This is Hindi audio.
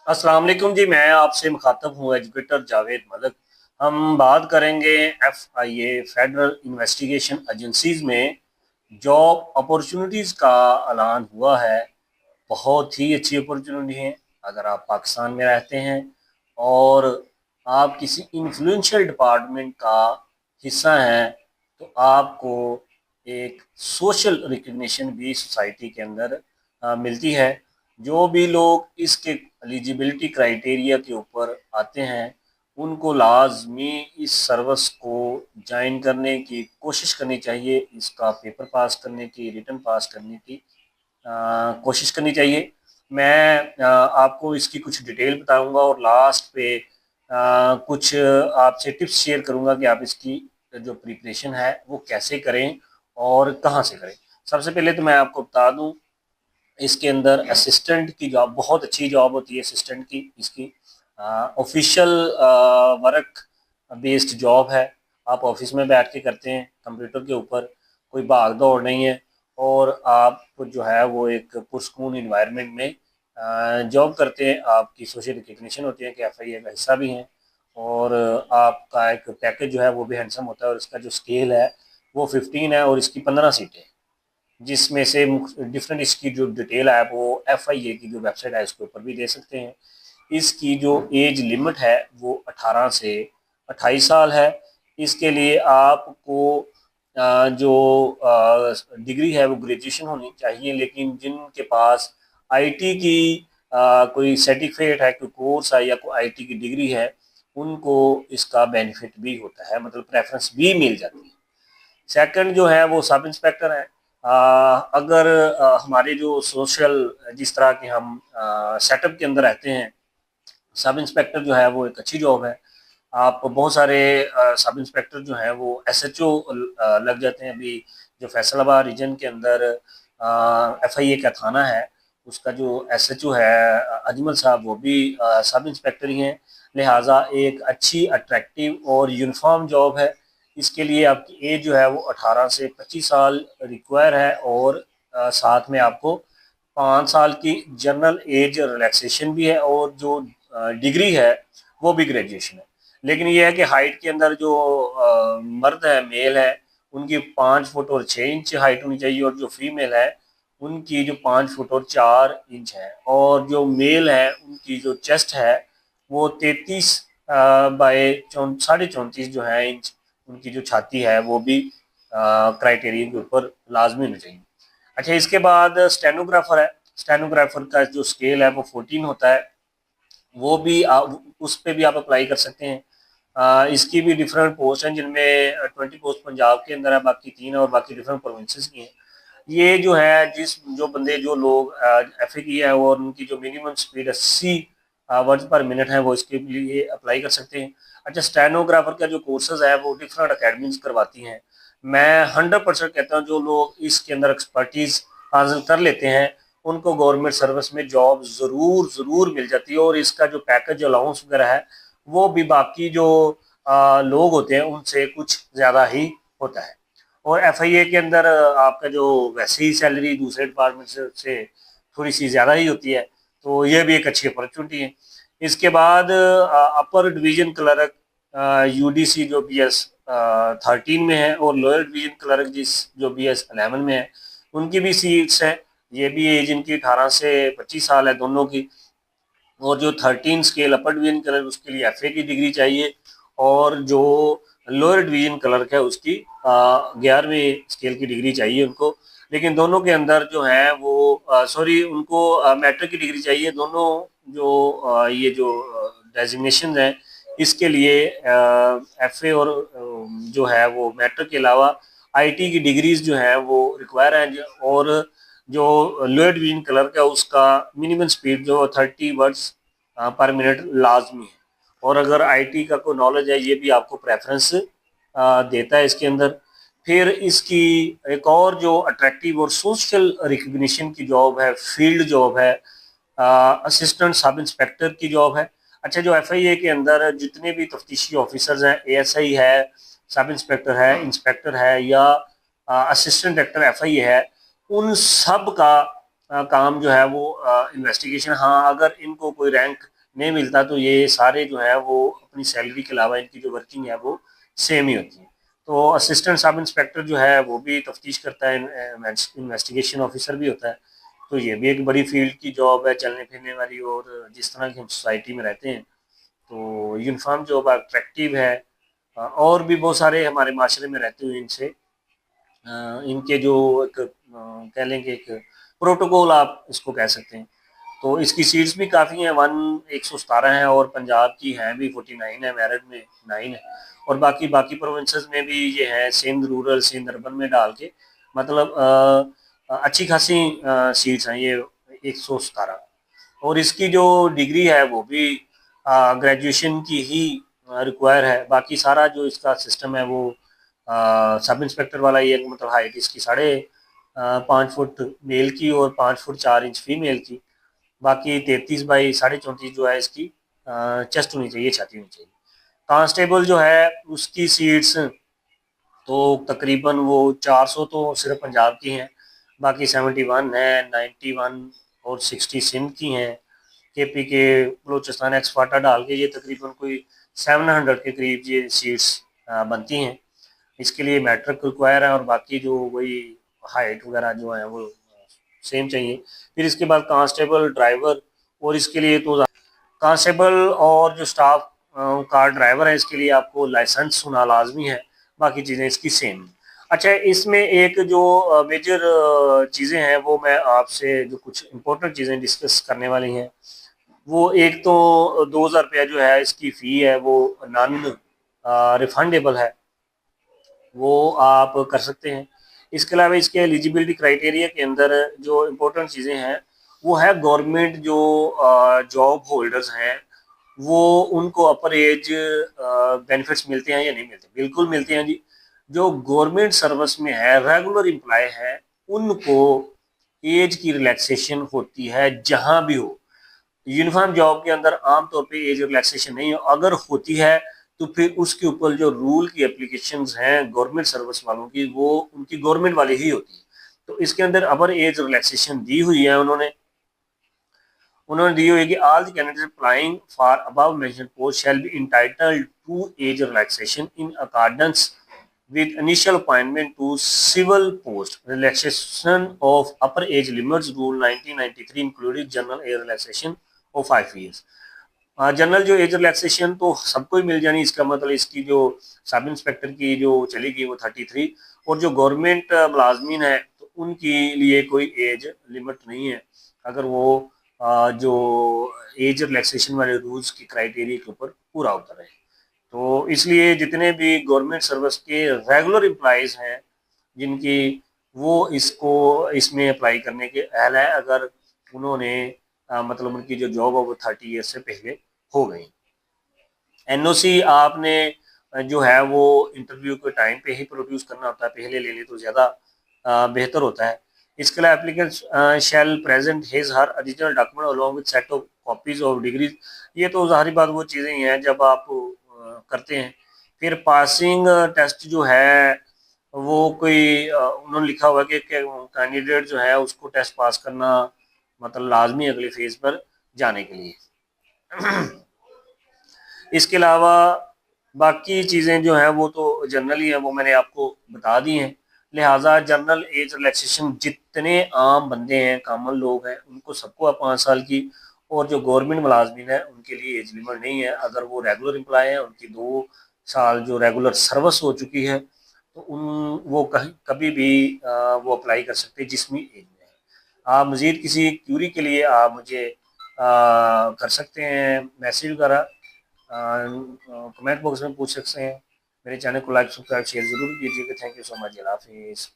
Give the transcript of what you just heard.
अस्सलाम वालेकुम जी। मैं आपसे मुखातब हूँ एजुकेटर जावेद मलिक। हम बात करेंगे FIA फेडरल इन्वेस्टिगेशन एजेंसीज में जॉब अपॉर्चुनिटीज़ का ऐलान हुआ है। बहुत ही अच्छी अपॉर्चुनिटी है। अगर आप पाकिस्तान में रहते हैं और आप किसी इन्फ्लुएंशियल डिपार्टमेंट का हिस्सा हैं तो आपको एक सोशल रिकग्निशन भी सोसाइटी के अंदर मिलती है। जो भी लोग इसके एलिजिबिलिटी क्राइटेरिया के ऊपर आते हैं उनको लाजमी इस सर्विस को ज्वाइन करने की कोशिश करनी चाहिए। इसका पेपर पास करने की, रिटन पास करने की कोशिश करनी चाहिए। मैं आपको इसकी कुछ डिटेल बताऊंगा और लास्ट पे कुछ आपसे टिप्स शेयर करूंगा कि आप इसकी जो प्रिपरेशन है वो कैसे करें और कहाँ से करें। सबसे पहले तो मैं आपको बता दूं, इसके अंदर असिस्टेंट की जॉब बहुत अच्छी जॉब होती है। असिस्टेंट की इसकी ऑफिशियल वर्क बेस्ड जॉब है। आप ऑफिस में बैठ के करते हैं कंप्यूटर के ऊपर, कोई भाग दौड़ नहीं है और आप जो है वो एक पुरस्कून इन्वायरमेंट में जॉब करते हैं। आपकी सोशल रिकग्निशन होती है कि FIA का हिस्सा भी हैं और आपका एक पैकेज जो है वो भी हैंडसम होता है। और इसका जो स्केल है वो 15 है और इसकी 15 सीटें, जिसमें से डिफरेंट इसकी जो डिटेल है वो FIA की जो वेबसाइट है इसके ऊपर भी दे सकते हैं। इसकी जो एज लिमिट है वो 18 से 28 साल है। इसके लिए आपको जो डिग्री है वो ग्रेजुएशन होनी चाहिए, लेकिन जिनके पास IT की कोई सर्टिफिकेट है, कोई कोर्स है या कोई IT की डिग्री है, उनको इसका बेनिफिट भी होता है, मतलब प्रेफरेंस भी मिल जाती है। सेकंड जो है वो सब इंस्पेक्टर है। अगर हमारे जो सोशल जिस तरह के हम सेटअप के अंदर रहते हैं, सब इंस्पेक्टर जो है वो एक अच्छी जॉब है। आप बहुत सारे सब इंस्पेक्टर जो हैं वो SHO लग जाते हैं। अभी जो फैसलाबाद रीजन के अंदर FIA का थाना है, उसका जो SHO है अजमल साहब, वो भी सब इंस्पेक्टर ही हैं। लिहाजा एक अच्छी अट्रैक्टिव और यूनिफॉर्म जॉब है। इसके लिए आपकी एज जो है वो 18 से 25 साल रिक्वायर है और साथ में आपको 5 साल की जनरल एज रिलैक्सेशन भी है और जो डिग्री है वो भी ग्रेजुएशन है। लेकिन ये है कि हाइट के अंदर जो मर्द है, मेल है, उनकी 5 फुट और 6 इंच हाइट होनी चाहिए और जो फीमेल है उनकी जो 5 फुट और 4 इंच है। और जो मेल है उनकी जो चेस्ट है वो 33 बाय 34.5 जो है इंच उनकी जो छाती है वो भी क्राइटेरिया के ऊपर लाजमी होनी चाहिए। अच्छा, इसके बाद स्टेनोग्राफर है। स्टेनोग्राफर का जो स्केल है वो 14 होता है। वो भी उस पर भी आप अप्लाई कर सकते हैं। इसकी भी डिफरेंट पोस्ट हैं जिनमें 20 पोस्ट पंजाब के अंदर है, बाकी 3 और बाकी डिफरेंट प्रोविंसेस की हैं। ये जो है जो बंदे जो लोग FA किया है और उनकी जो मिनिमम स्पीड 80 वर्ड्स पर मिनट है वो इसके लिए अप्लाई कर सकते हैं। अच्छा, स्टेनोग्राफर का जो कोर्सेज है वो डिफरेंट अकेडमीज करवाती हैं। मैं 100% कहता हूँ जो लोग इसके अंदर एक्सपर्टीज हासिल कर लेते हैं उनको गवर्नमेंट सर्विस में जॉब ज़रूर ज़रूर मिल जाती है। और इसका जो पैकेज अलाउंस वगैरह है वो भी बाकी जो लोग होते हैं उनसे कुछ ज़्यादा ही होता है। और FIA के अंदर आपका जो वैसे ही सैलरी दूसरे डिपार्टमेंट से थोड़ी सी ज़्यादा ही होती है, तो ये भी एक अच्छी अपॉर्चुनिटी है। इसके बाद अपर डिवीजन क्लर्क UDC जो BS 13 में है और लोअर डिवीजन क्लर्क जो BS 11 में है, उनकी भी सीट्स हैं। ये भी एज इनकी 18 से 25 साल है दोनों की। और जो 13 स्केल अपर डिवीजन क्लर्क उसके लिए FA की डिग्री चाहिए और जो लोअर डिवीजन क्लर्क है उसकी 11वीं स्केल की डिग्री चाहिए उनको। लेकिन दोनों के अंदर जो है वो सॉरी, उनको मैट्रिक की डिग्री चाहिए। दोनों जो ये जो डेजिग्नेशन है इसके लिए FA और जो है वो मैट्रिक के अलावा IT की डिग्रीज जो है वो रिक्वायर है। और जो लोअर डिवीजन क्लर्क है उसका मिनिमम स्पीड जो 30 वर्ड्स पर मिनट लाजमी है। और अगर IT का कोई नॉलेज है ये भी आपको प्रेफरेंस देता है इसके अंदर। फिर इसकी एक और जो अट्रैक्टिव और सोशल रिकग्निशन की जॉब है, फील्ड जॉब है, असिस्टेंट सब इंस्पेक्टर की जॉब है। अच्छा, जो FIA के अंदर जितने भी तफ्तीशी ऑफिसर्स हैं, ASI है, सब इंस्पेक्टर है या असिस्टेंट डायरेक्टर FIA है, उन सब का काम जो है वो इन्वेस्टिगेशन। हाँ, अगर इनको कोई रैंक नहीं मिलता, तो ये सारे जो है वो अपनी सैलरी के अलावा इनकी जो वर्किंग है वो सेम ही होती है। तो असिस्टेंट सब इंस्पेक्टर जो है वो भी तफ्तीश करता है, इन्वेस्टिगेशन ऑफिसर भी होता है। तो ये भी एक बड़ी फील्ड की जॉब है, चलने फिरने वाली। और जिस तरह की हम सोसाइटी में रहते हैं, तो यूनिफॉर्म जॉब अट्रैक्टिव है। और भी बहुत सारे हमारे माशरे में रहते हुए इनसे इनके जो एक कह लेंगे एक प्रोटोकॉल आप इसको कह सकते हैं। तो इसकी सीट्स भी काफ़ी हैं, 117 हैं, और पंजाब की हैं भी 49 है, मेरठ में 9 है। और बाकी बाकी प्रोविंसेस में भी ये है, सिंध रूरल सिंध अर्बन में डाल के, मतलब अच्छी खासी सीट्स हैं ये 117। और इसकी जो डिग्री है वो भी ग्रेजुएशन की ही रिक्वायर है। बाकी सारा जो इसका सिस्टम है वो सब इंस्पेक्टर वाला ही है। मतलब हाइट इसकी 5.5 फुट मेल की और 5 फुट 4 इंच फीमेल की। बाकी 33 बाई 34.5 जो है इसकी चेस्ट होनी चाहिए, छाती होनी चाहिए। कांस्टेबल जो है उसकी सीट्स तो तकरीबन वो 400 तो सिर्फ पंजाब की हैं। बाकी 71 है, 91 और 60 सिंध की हैं। KPK बलोचिस्तान एक्सफाटा डाल के ये तकरीबन कोई 700 के करीब ये सीट्स बनती हैं। इसके लिए मैट्रिक रिक्वायर है, और बाकी जो वही हाइट वगैरह जो है वो सेम चाहिए। फिर इसके बाद कांस्टेबल ड्राइवर, और इसके लिए तो कांस्टेबल और जो स्टाफ कार ड्राइवर है इसके लिए आपको लाइसेंस होना लाजमी है। बाकी चीज़ें इसकी सेम। अच्छा, इसमें एक जो मेजर चीज़ें हैं वो मैं आपसे जो कुछ इंपॉर्टेंट चीज़ें डिस्कस करने वाली हैं, वो एक तो 2,000 रुपया जो है इसकी फ़ी है वो नॉन रिफंडेबल है, वो आप कर सकते हैं। इसके अलावा इसके एलिजिबिलिटी क्राइटेरिया के अंदर जो इम्पोर्टेंट चीज़ें हैं वो है, गवर्नमेंट जो जॉब होल्डर्स हैं वो उनको अपर एज बेनिफिट्स मिलते हैं या नहीं मिलते? बिल्कुल मिलते हैं जी। जो गवर्नमेंट सर्विस में है, रेगुलर एम्प्लॉय है, उनको एज की रिलैक्सेशन होती है जहां भी हो। यूनिफॉर्म जॉब के अंदर आमतौर पे एज रिलैक्सेशन नहीं है, अगर होती है तो फिर उसके ऊपर जो रूल की एप्लीकेशंस हैं गवर्नमेंट सर्विस वालों की, वो उनकी गवर्नमेंट वाली ही होती है। तो इसके अंदर अपर एज रिलैक्सेशन दी हुई है उन्होंने। उन्होंने दी हुई है कि all the candidates applying for above mentioned post shall be entitled to age relaxation in accordance with initial appointment to civil post. Relaxation of upper age limits rule 1993 included general age relaxation of 5 years. General जो एज रिलैक्सेशन तो सबको ही मिल जानी, इसका मतलब इसकी जो सब इंस्पेक्टर की जो चलेगी वो 33, और जो गवर्नमेंट मुलाजमीन है तो उनके लिए कोई एज लिमिट नहीं है, अगर वो जो एज रिलैक्सेशन वाले रूल्स की क्राइटेरिया के ऊपर पूरा होता रहे। तो इसलिए जितने भी गवर्नमेंट सर्विस के रेगुलर एम्प्लॉयज़ हैं जिनकी, वो इसको इसमें अप्लाई करने के अहल है, अगर उन्होंने मतलब उनकी जो जॉब है वो 30 ईयर्स से पहले हो गई। NOC आपने जो है वो इंटरव्यू के टाइम पे ही प्रोड्यूस करना होता है, पहले ले ले तो ज़्यादा बेहतर होता है। इसके अलावा applicant shall present his her original document along with set of copies of degrees. ये तो ज़ाहिर बात वो चीज़ें ही हैं जब आप करते हैं। फिर पासिंग टेस्ट जो है वो कोई उन्होंने लिखा हुआ है कि कैंडिडेट जो है उसको टेस्ट पास करना मतलब लाजमी अगली फेज पर जाने के लिए। इसके अलावा बाकी चीज़ें जो हैं वो तो जनरल ही हैं, वो मैंने आपको बता दी हैं। लिहाजा जनरल एज रिलैक्सेशन जितने आम बंदे हैं, कॉमन लोग हैं, उनको सबको 5 साल की। और जो गवर्नमेंट मुलाजमीन है उनके लिए एज लिमिट नहीं है, अगर वो रेगुलर एम्प्लॉय हैं, उनकी 2 साल जो रेगुलर सर्विस हो चुकी है, तो वो कहीं कभी भी वो अप्लाई कर सकते हैं जिसमें एज में है। आप मज़ीद किसी क्यूरी के लिए आप मुझे कर सकते हैं मैसेज वगैरह, कमेंट बॉक्स में पूछ सकते हैं। मेरे चैनल को लाइक सब्सक्राइब शेयर ज़रूर कीजिएगा। Thank you so much. अल्लाह हाफिज़।